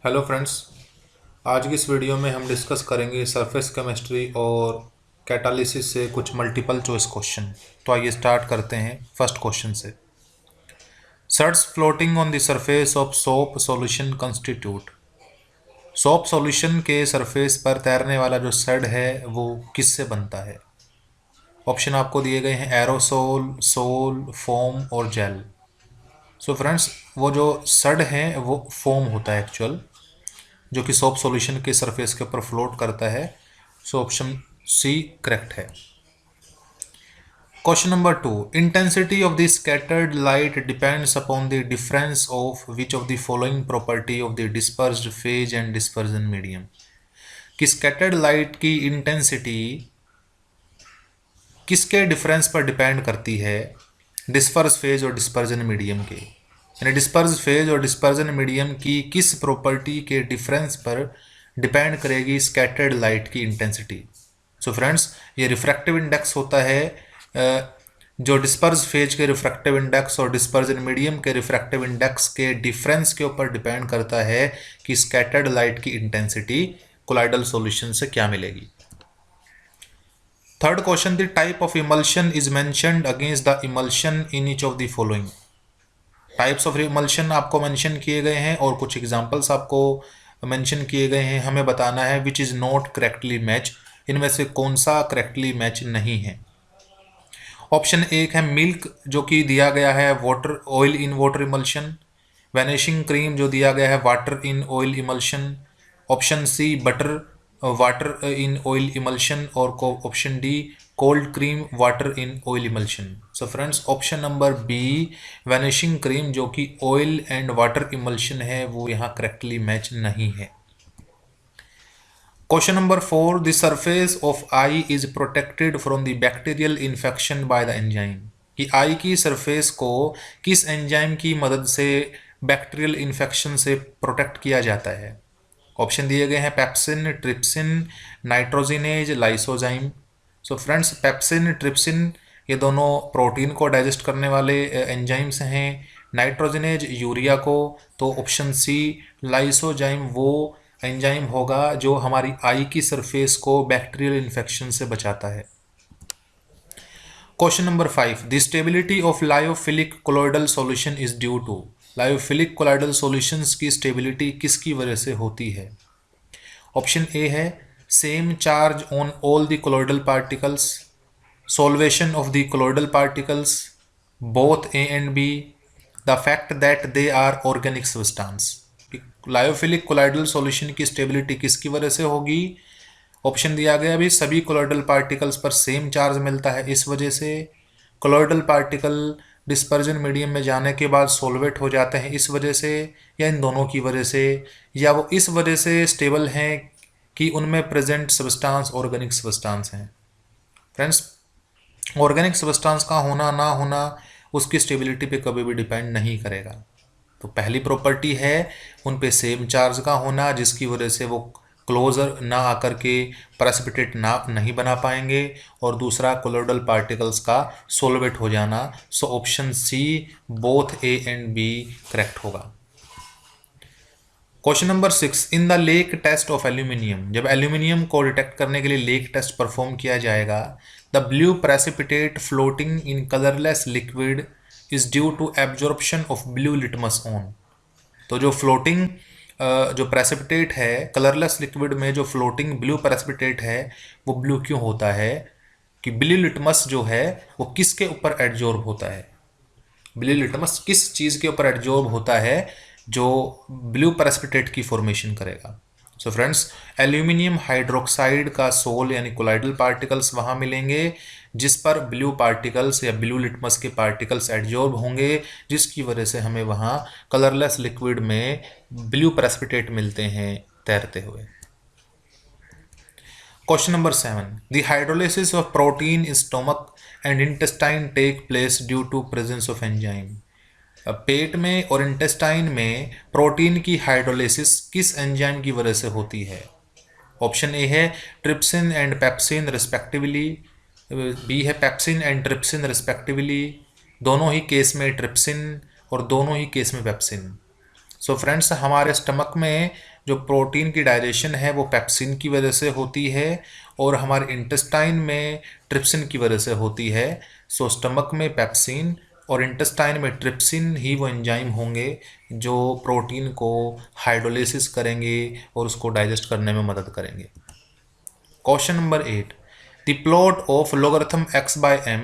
Hello friends. आज की इस वीडियो में हम डिस्कस करेंगे सरफेस केमिस्ट्री और कैटालिसिस से कुछ मल्टीपल चॉइस क्वेश्चन। तो आइए स्टार्ट करते हैं फर्स्ट क्वेश्चन से। Suds floating on the surface of soap solution constitute. Soap solution के सरफेस पर तैरने वाला जो सड है वो किससे बनता है? ऑप्शन आपको दिए गए हैं एरोसोल, सोल, फोम और जेल। सो फ्रेंड्स, वो जो सड है वो फोम होता है एक्चुअल, जो कि सोप सॉल्यूशन के सरफेस के ऊपर फ्लोट करता है। सो ऑप्शन सी करेक्ट है। Question number 2, intensity of the scattered light depends upon the difference of which of the following property of the dispersed phase and dispersion medium. कि scattered light की intensity किसके difference पर depend करती है? Disperse phase और dispersion medium के, यानी disperse phase और डिस्पर्जन मीडियम की किस प्रॉपर्टी के डिफरेंस पर डिपेंड करेगी स्कैटर्ड लाइट की इंटेंसिटी? सो फ्रेंड्स, ये रिफ्रैक्टिव इंडेक्स होता है। जो डिस्पर्स फेज के रिफ्रैक्टिव इंडेक्स और डिस्पर्जन मीडियम के रिफ्रैक्टिव इंडेक्स के डिफरेंस के ऊपर डिपेंड करता है कि स्कैटर्ड लाइट की इंटेंसिटी कोलाइडल सॉल्यूशन से क्या मिलेगी। Third question, the type of emulsion is mentioned against the emulsion in each of the following. Types of emulsion आपको मेंशन किए गए हैं और कुछ एग्जांपल्स आपको मेंशन किए गए हैं। हमें बताना है which is not correctly match, इनमें से कौन सा करेक्टली मैच नहीं है। ऑप्शन एक है मिल्क, जो कि दिया गया है water oil in water emulsion. Vanishing cream, जो दिया गया है water in oil emulsion. Option C butter, water in oil emulsion. और option D cold cream, water in oil emulsion. So friends, option number B vanishing cream, जो कि oil and water emulsion है, वो यहाँ करेक्टली मैच नहीं है। Question number 4, the surface of I is protected from the bacterial infection by the enzyme. कि आई की surface को किस एंजाइम की मदद से बैक्टीरियल इन्फेक्शन से प्रोटेक्ट किया जाता है? ऑप्शन दिए गए हैं pepsin, trypsin, nitrogenase, lysozyme. So friends, pepsin, trypsin ये दोनों प्रोटीन को डाइजेस्ट करने वाले एंजाइम्स हैं। नाइट्रोजिनेज यूरिया को। तो ऑप्शन सी लाइसोजाइम वो एंजाइम होगा जो हमारी आई की सरफेस को बैक्टीरियल इन्फेक्शन से बचाता है। Question number 5, the stability of lyophilic colloidal solution is due to. Lyophilic colloidal solutions की स्टेबिलिटी किसकी वजह से होती है? ऑप्शन ए है same charge on all the colloidal particles, solvation of the colloidal particles, both A and B, the fact that they are organic substance. Lyophilic colloidal solution की stability किसकी वजह से होगी? ऑप्शन दिया गया भी सभी कोलॉइडल पार्टिकल्स पर सेम चार्ज मिलता है इस वजह से, कोलॉइडल पार्टिकल डिस्पर्जन मीडियम में जाने के बाद सोलवेट हो जाते हैं इस वजह से, या इन दोनों की वजह से, या वो इस वजह से स्टेबल हैं कि उनमें प्रेजेंट सब्सटेंस ऑर्गेनिक सब्सटेंस हैं। फ्रेंड्स, ऑर्गेनिक सब्सटेंस का होना ना होना उसकी स्टेबिलिटी पे कभी भी डिपेंड नहीं करेगा। तो पहली प्रॉपर्टी है उन पे सेम चार्ज का होना, जिसकी वजह से वो क्लोजर ना आकर के प्रेसिपिटेट ना नहीं बना पाएंगे, और दूसरा कोलोइडल पार्टिकल्स का सोलवेट हो जाना। So option C both A and B correct होगा। Question number 6, in the lake test of aluminium. जब एल्यूमिनियम को डिटेक्ट करने के लिए लेक टेस्ट परफॉर्म किया जाएगा, the blue precipitate floating in colourless liquid is due to absorption of blue litmus on. तो जो फ्लोटिंग जो प्रेसिपिटेट है कलरलेस लिक्विड में, जो फ्लोटिंग ब्लू प्रेसिपिटेट है वो ब्लू क्यों होता है? कि ब्लू लिटमस जो है वो किसके ऊपर एडजॉर्ब होता है? ब्लू लिटमस किस चीज़ के ऊपर एडजॉर्ब होता है जो ब्लू प्रेसिपिटेट की फॉर्मेशन करेगा? सो फ्रेंड्स, एल्यूमिनियम हाइड्रोक्साइड का सोल यानी कोलाइडल पार्टिकल्स वहाँ मिलेंगे जिस पर ब्लू पार्टिकल्स या ब्लू लिटमस के पार्टिकल्स एडजॉर्ब होंगे, जिसकी वजह से हमें वहाँ कलरलेस लिक्विड में ब्लू प्रेसिपिटेट मिलते हैं तैरते हुए। Question number 7, the hydrolysis of protein in stomach and intestine take place due to presence of enzyme. पेट में और इंटेस्टाइन में प्रोटीन की हाइड्रोलिसिस किस एंजाइम की वजह से होती है? ऑप्शन ए है trypsin and pepsin respectively, B है पेप्सिन एंड ट्रिप्सिन रिस्पेक्टिवली, दोनों ही केस में ट्रिप्सिन और दोनों ही केस में पेप्सिन। सो फ्रेंड्स, हमारे स्टमक में जो प्रोटीन की डाइजेशन है वो पेप्सिन की वजह से होती है और हमारे इंटेस्टाइन में ट्रिप्सिन की वजह से होती है। सो स्टमक में पेप्सिन और इंटेस्टाइन में ट्रिप्सिन ही वो एंजाइम होंगे जो प्रोटीन को हाइड्रोलिसिस करेंगे और उसको डाइजेस्ट करने में मदद करेंगे। Question number 8, the plot of logarithm x by m,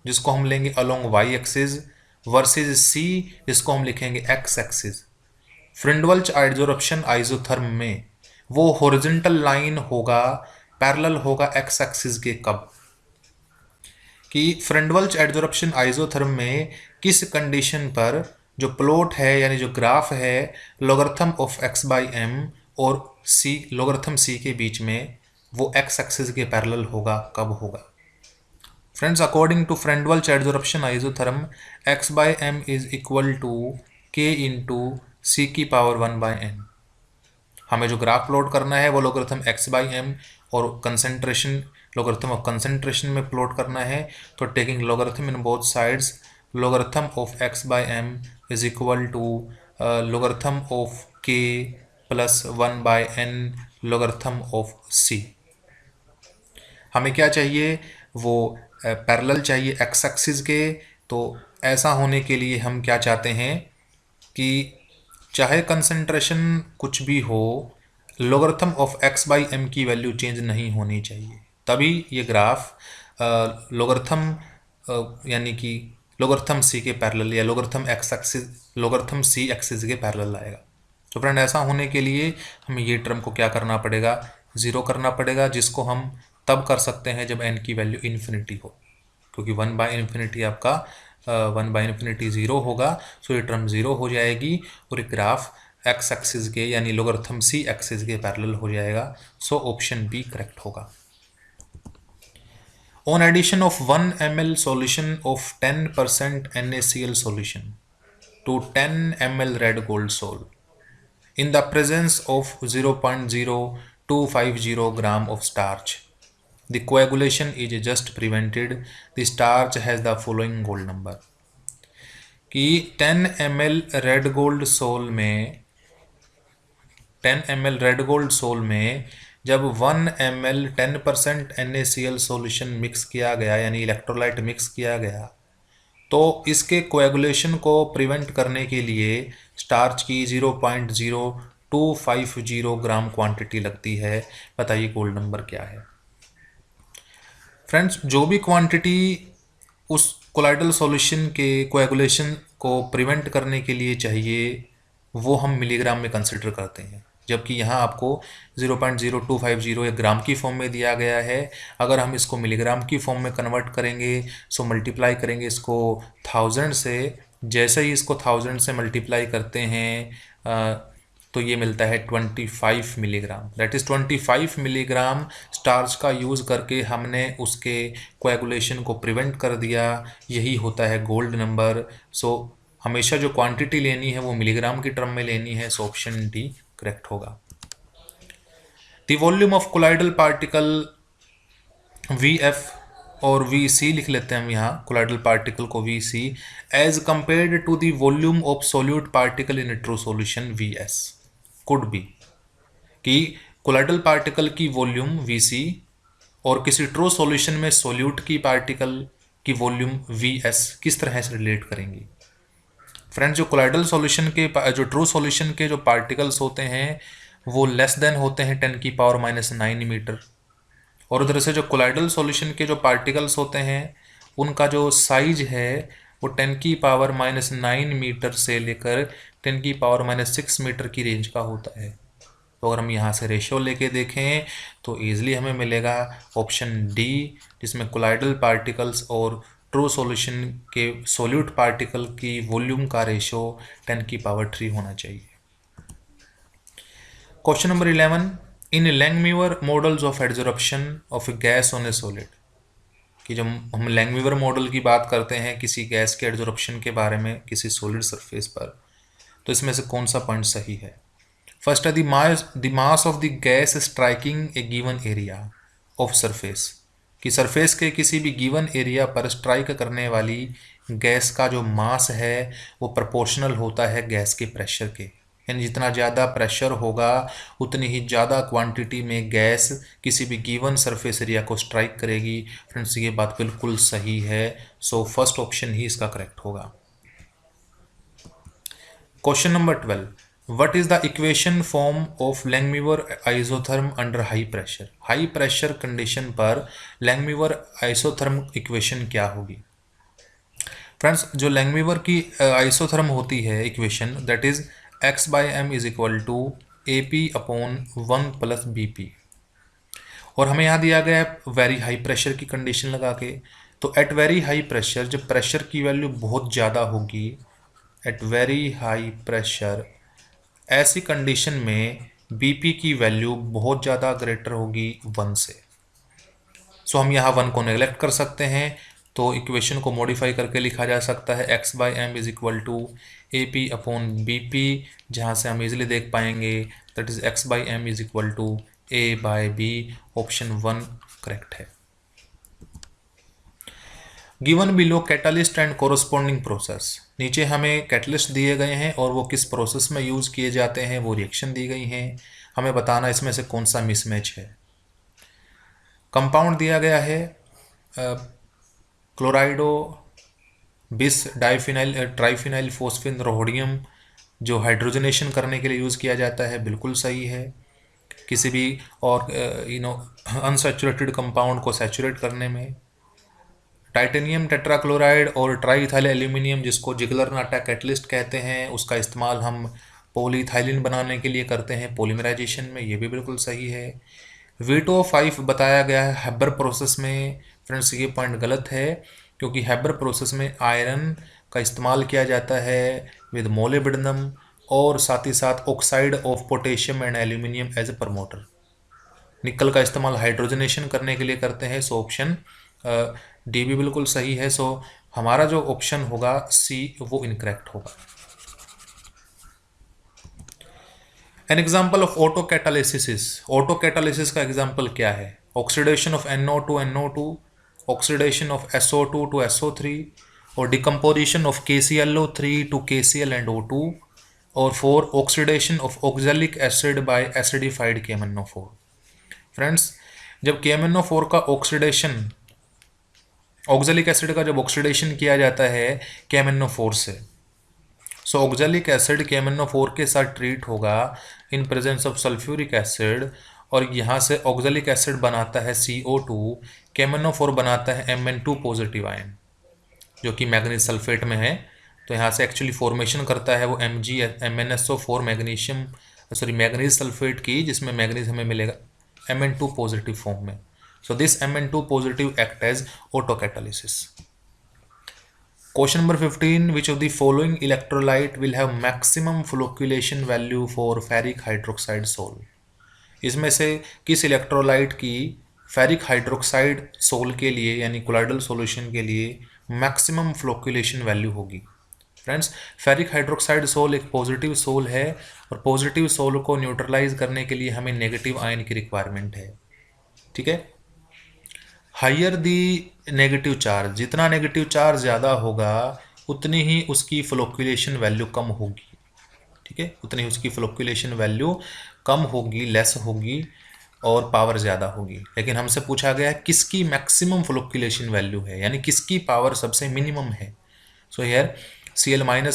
जिसको हम लेंगे along y axis, versus c, जिसको हम लिखेंगे x axis. Freundlich adsorption isotherm में वो हॉरिजॉन्टल लाइन होगा, पैरेलल होगा x एक्सिस के कब? कि फ्रिंडवल्च एडजॉर्प्शन आइसोथर्म में किस कंडीशन पर जो प्लॉट है यानी जो ग्राफ है logarithm of x by m और c लॉगरिथम c के बीच में वो x एक्सिस के पैरेलल होगा, कब होगा? Friends, according to Freundlich adsorption isotherm x by m is equal to k into c की पावर 1 बाई n। हमें जो ग्राफ प्लॉट करना है वो लॉगरिथम x बाई m और कंसंट्रेशन लॉगरिथम ऑफ कंसंट्रेशन में प्लॉट करना है। तो taking logarithm in both sides, logarithm of x by m is equal to logarithm of k plus 1 by n logarithm of c। हमें क्या चाहिए? वो parallel चाहिए x एक्सिस के। तो ऐसा होने के लिए हम क्या चाहते हैं कि चाहे कंसंट्रेशन कुछ भी हो, logarithm of x by m की वैल्यू चेंज नहीं होनी चाहिए, तभी ये ग्राफ लॉगरिथम यानी कि लॉगरिथम c के पैरेलल या logarithm x axis logarithm c axis के पैरेलल आएगा। तो फ्रेंड, ऐसा होने के लिए हमें ये टर्म को क्या करना पड़ेगा? ज़ीरो करना पड़ेगा, जिसको हम तब कर सकते हैं जब n की वैल्यू इन्फिनिटी हो, क्योंकि 1 बाई इन्फिनिटी आपका 1 बाई इन्फिनिटी ज़ीरो होगा। सो ये टर्म ज़ीरो हो जाएगी और एक ग्राफ x एक्सिस के यानी लॉगरिथम c एक्सिस के पैरेलल हो जाएगा। सो ऑप्शन बी करेक्ट होगा। On addition of 1 ml solution of 10% NaCl solution to 10 ml red gold salt in the presence of 0.0250 gram of starch, the coagulation is just prevented, the starch has the following gold number। कि 10 ml red gold soul में 10 ml red gold soul में जब 1 ml 10% NaCl solution mix किया गया यानी electrolyte mix किया गया, तो इसके कोएगुलेशन को प्रिवेंट करने के लिए स्टार्च की 0.0250 ग्राम क्वांटिटी लगती है। बताइए गोल्ड नंबर क्या है? फ्रेंड्स, जो भी क्वांटिटी उस कोलाइडल सॉल्यूशन के कोएगुलेशन को प्रिवेंट करने के लिए चाहिए वो हम मिलीग्राम में कंसिडर करते हैं, जबकि यहाँ आपको 0.0250 एक ग्राम की फॉर्म में दिया गया है। अगर हम इसको मिलीग्राम की फॉर्म में कन्वर्ट करेंगे, सो मल्टीप्लाई करेंगे इसको 1000 से। जैसे ही इसको 1000 से मल्टीप्लाई करते हैं तो ये मिलता है 25 milligram. That is 25 milligram starch का यूज़ करके हमने उसके कोएगुलेशन को प्रिवेंट कर दिया। यही होता है गोल्ड नंबर। सो हमेशा जो क्वांटिटी लेनी है वो मिलीग्राम की टर्म में लेनी है। सो ऑप्शन डी करेक्ट होगा। The volume of colloidal particle VF और VC लिख लेते हैं हम यहाँ, कोलाइडल पार्टिकल को VC as compared to the volume of solute particle in true solution VS could be. कि कोलाइडल पार्टिकल की वॉल्यूम VC और किसी ट्रू सॉल्यूशन में सोल्यूट की पार्टिकल की वॉल्यूम VS किस तरह से रिलेट करेंगी? फ्रेंड्स, जो कोलाइडल सॉल्यूशन के जो ट्रू सॉल्यूशन के जो पार्टिकल्स होते हैं वो लेस देन होते हैं 10⁻⁹ मीटर, और उधर से जो कोलाइडल सॉल्यूशन के जो पार्टिकल्स होते हैं उनका जो साइज है वो 10⁻⁹ मीटर से लेकर 10⁻⁻6 मीटर की रेंज का होता है। तो अगर हम यहाँ से रेशियो लेके देखें तो ईजिली हमें मिलेगा ऑप्शन डी, जिसमें कोलाइडल पार्टिकल्स और ट्रू सॉल्यूशन के सोल्यूट पार्टिकल की वॉल्यूम का रेशियो 10⁻³ होना चाहिए। Question number 11, in Langmuir models of adsorption of gas on a solid. कि जब हम लैंगम्यूर मॉडल की बात करते हैं किसी गैस के एडजॉर्प्शन के बारे में किसी सॉलिड सरफेस पर, तो इसमें से कौन सा पॉइंट सही है? फर्स्ट है the mass of the gas striking A given area of surface. कि सरफेस के किसी भी गिवन एरिया पर स्ट्राइक करने वाली गैस का जो मास है वो प्रोपोर्शनल होता है गैस के प्रेशर के। यानी जितना ज़्यादा प्रेशर होगा उतनी ही ज़्यादा क्वांटिटी में गैस किसी भी गिवन सरफेस एरिया को स्ट्राइक करेगी। फ्रेंड्स ये बात बिल्कुल सही है, सो फर्स्ट ऑप्शन ही इसका करेक्ट होगा। Question number 12, what is the equation form of Langmuir isotherm under high pressure. High pressure condition पर लैंगम्यूर आइसोथर्म इक्वेशन क्या होगी। फ्रेंड्स जो लैंगम्यूर की आइसोथर्म होती है equation, that is x by M is equal to A P upon 1 plus B P, और हमें यहाँ दिया गया है वेरी हाई प्रेशर की कंडीशन लगा के। तो एट वेरी हाई प्रेशर जब प्रेशर की वैल्यू बहुत ज़्यादा होगी, एट वेरी हाई प्रेशर, ऐसी कंडीशन में बीपी की वैल्यू बहुत ज़्यादा ग्रेटर होगी 1 से। सो हम यहाँ 1 को नेगलेक्ट कर सकते हैं, तो इक्वेशन को मॉडिफाई करके लिखा जा सकता है x by M is equal to A P upon b p, जहाँ से हम इजीली देख पाएंगे that is x by M is equal to a by b. Option 1 correct है। Given below catalyst and corresponding process, नीचे हमें catalyst दिए गए हैं और वो किस प्रोसेस में यूज़ किए जाते हैं, वो रिएक्शन दी गई हैं, हमें बताना इसमें से कौन सा मिसमैच है। कंपाउंड दिया गया है क्लोराइडो बिस डाइफिनाइल ट्राइफिनाइल फोस्फिन रोडियम, जो हाइड्रोजनेशन करने के लिए यूज़ किया जाता है, बिल्कुल सही है। किसी भी और अनसैचुरेटेड कंपाउंड को सैचुरेट करने में। टाइटेनियम टेट्राक्लोराइड और ट्राईइथाइल एल्यूमिनियम, जिसको जिगलर-नाटा कैटलिस्ट कहते हैं, उसका इस्तेमाल हम पॉलीइथाइलिन बनाने के लिए करते हैं पॉलीमराइजेशन में, ये भी बिल्कुल सही है। वीटो 5 बताया गया है हैबर प्रोसेस में। फ्रेंड्स ये पॉइंट गलत है, क्योंकि हैबर प्रोसेस में आयरन का इस्तेमाल किया जाता है विद मोलिब्डेनम, और साथ ही साथ oxide of potassium and aluminium as a promoter. Nickel का इस्तेमाल हाइड्रोजनेशन करने के लिए करते हैं, सो ऑप्शन डी भी बिल्कुल सही है। सो हमारा जो ऑप्शन होगा सी वो इनकरेक्ट होगा। An example of autocatalysis, autocatalysis का एग्जाम्पल क्या है। Oxidation of NO2 NO2, oxidation of SO2 to SO3, और decomposition of KClO3 to KCl and O2, और 4 oxidation of oxalic acid by acidified KMnO4। Friends जब KMnO4 का oxidation, oxalic acid का जब oxidation किया जाता है KMnO4 से, सो ऑक्जेलिक एसिड KMnO4 के साथ ट्रीट होगा in presence of sulphuric acid, और यहाँ से ऑक्जेलिक एसिड बनाता है CO2, KMnO4 बनाता है Mn2 पॉजिटिव आयन, जो कि मैग्नीज सल्फेट में है। तो यहाँ से एक्चुअली फॉर्मेशन करता है वो MnSO4 मैग्नीशियम मैग्नीज सल्फेट की, जिसमें मैग्नीज हमें मिलेगा Mn2 पॉजिटिव फॉर्म में। So this Mn2 positive act as autocatalysis. Question number 15, which of the following electrolyte will have maximum flocculation value for ferric hydroxide sol? इसमें से किस electrolyte की ferric hydroxide soul के लिए यानी colloidal solution के लिए मैक्सिमम फ्लोक्यूलेशन वैल्यू होगी। फ्रेंड्स फेरिक हाइड्रोक्साइड सोल एक पॉजिटिव सोल है, और पॉजिटिव सोल को न्यूट्रलाइज करने के लिए हमें नेगेटिव आयन की रिक्वायरमेंट है। ठीक है, हायर दी नेगेटिव चार्ज, जितना नेगेटिव चार्ज ज़्यादा होगा उतनी ही उसकी फ्लोक्यूलेशन वैल्यू कम होगी। ठीक है, उतनी ही उसकी फ्लोक्यूलेशन वैल्यू कम होगी, लेस होगी, और पावर ज़्यादा होगी। लेकिन हमसे पूछा गया है किसकी मैक्सिमम फ्लोक्यूलेशन वैल्यू है, यानी किसकी पावर सबसे मिनिमम है। So here Cl-1,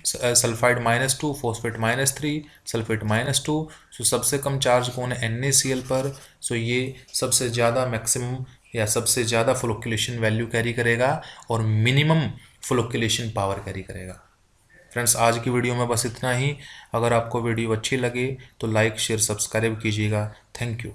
sulphide -2, phosphate -3, sulphate -2। सो सबसे कम चार्ज कौन है, NaCl पर। सो ये सबसे ज़्यादा मैक्सिमम या सबसे ज़्यादा फ्लोक्यूलेशन वैल्यू कैरी करेगा और मिनिमम फ्लोक्यूलेशन पावर कैरी करेगा। फ्रेंड्स आज की वीडियो में बस इतना ही। अगर आपको वीडियो अच्छी लगे तो लाइक शेयर सब्सक्राइब कीजिएगा। Thank you.